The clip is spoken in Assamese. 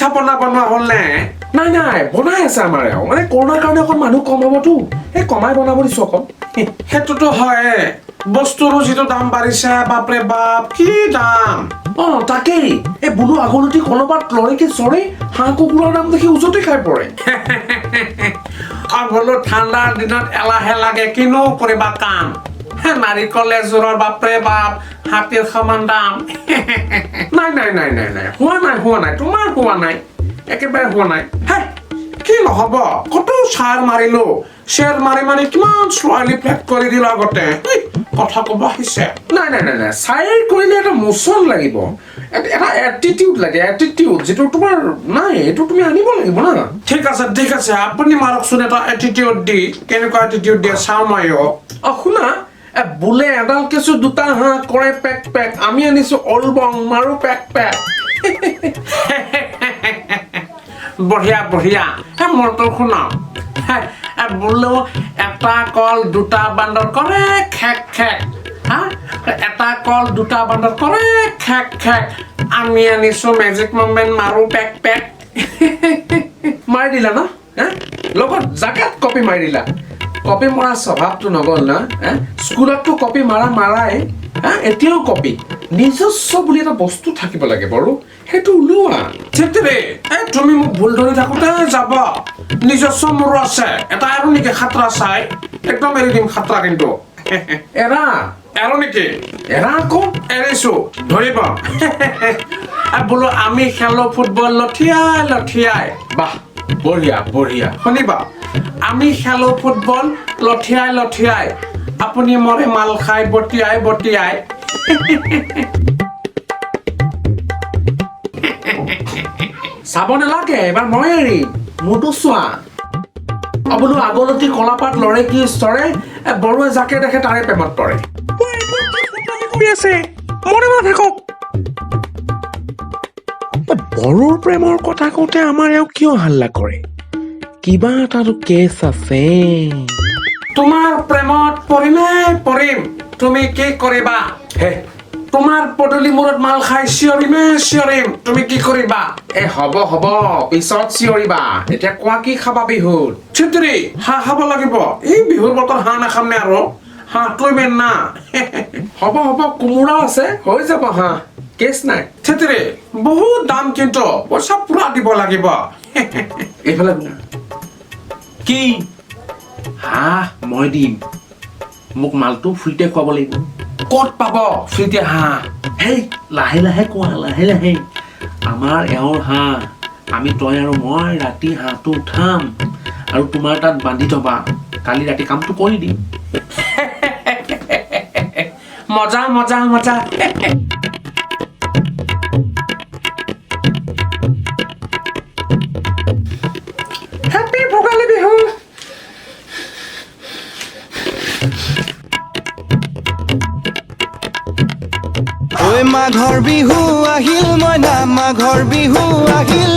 পিঠা পনা বনোৱা হ'ল নে নাই বনাই আছে আমাৰ মানে কৰোণাৰ কাৰণে অকণ মানুহ কম হ'বতো এই কমাই বনাব দিছো অকণ সেইটোতো হয় বস্তুৰো যিটো দাম বাঢ়িছে বাপৰে বাপ কি দাম তাকেই এই বোলো আগলতি কলবাত লৰেকে চৰে হাঁহ কুকুৰাৰ দাম দেখি ওজতে খাই পৰে আৰু বোলো ঠাণ্ডাৰ দিনত এলাহে লাগে কিনো কৰিবা কাম নাৰিকল এযোৰৰ বাপৰে বাপ হাতীৰ সমান দাম নাই হোৱা নাই তোমাৰ হোৱা নাই একেবাৰে হোৱা নাই কি নহ'ব কত শ্বেয়াৰ মাৰিলো শ্বেয়াৰ মাৰি মানে কিমান ছোৱালী ফ্লেট কৰি দিলো আগতে কথা ক'ব আহিছে নাই চাই কৰিলে এটা মোচন লাগিব এটা এটিটিউড লাগে এটিটিউড যিটো তোমাৰ নাই এইটো তুমি আনিব লাগিব না ঠিক আছে আপুনি মাৰকচোন এটা এটিটিউড দি কেনেকুৱা এটিটিউড দিয়ে চাওঁ ময়ো শুনা বোলে এডাল কেঁচু দুটা হাঁহ কৰে পেক পেক আমি আনিছো অলবং মাৰো পেক পেক বঢ়িয়া মোৰতো শুনাও বোলো এটা কল দুটা বান্দৰ কৰে খেক খেক এটা কল দুটা বান্দৰ কৰে খেক খেক আমি আনিছো মেজিক মুভমেণ্ট মাৰো পেক পেক মাৰি দিলা ন লগত জাগাত কপি মাৰি দিলা কপি মৰা স্বভাৱটো নগ'ল না স্কুলততো কপি মাৰাই এতিয়াও কপি নিজস্ব বুলি এটা বস্তু থাকিব লাগে বাৰু সেইটো ওলোৱা তুমি মোক ভুল ধৰি থাকোতে যাব নিজস্ব মোৰো আছে এটা আৰু নেকি খাতৰা চাই একদম এৰি দিম খাতৰা কিন্তু এৰো নেকি এৰা আকৌ এৰিছো ধৰিব বোলো আমি খেলো ফুটবল লঠিয়াই বাহ বঢ়িয়া শুনিবা আমি খেলো ফুটবল লঠিয়াই আপুনি মৰে মাল খাই বটিয়াই চাব নালাগে এবাৰ মই এৰিম মোৰতো চোৱা বোলো আগলতি কলাপাত লৰে কি চৰে বড়োৱে যাকে দেখে তাৰে প্ৰেমত পৰে বড়োৰ প্ৰেমৰ কথা কওঁতে আমাৰ এওঁ কিয় হাল্লা কৰে কিবা এটাতো কেছ আছে তোমাৰ প্ৰেমত পৰিম তুমি কি কৰিবা তোমাৰ পদূলি মূৰত মাল খাই চিঞৰিম তুমি কি কৰিবা হ'ব পিছত চিঞৰিবা এতিয়া কোৱা কি খাবা বিহুত চিত্ৰী হাঁহ খাব লাগিব এই বিহুৰ বতৰ হাঁহ নাখাম নে আৰু হাঁহটো মেইন না হ'ব কোমোৰা আছে হৈ যাব হাঁহ কেছ নাই চিত্ৰী বহুত দাম কিন্তু পইচা পুৰা দিব লাগিব এইফালে কি হাঁহ মই দিম মোক মালটো ফ্ৰীতে খুৱাব লাগিব ক'ত পাব ফ্ৰীতে হাঁহ লাহে কোৱা লাহে আমাৰ এওঁৰ হাঁহ আমি তই আৰু মই ৰাতি হাঁহটো উঠাম আৰু তোমাৰ তাত বান্ধি থবা কালি ৰাতি কামটো কৰি দিম মজা হেপী ভোগালী বিহু ঐ মাঘৰ বিহু আহিল মইনা মাঘৰ বিহু আহিল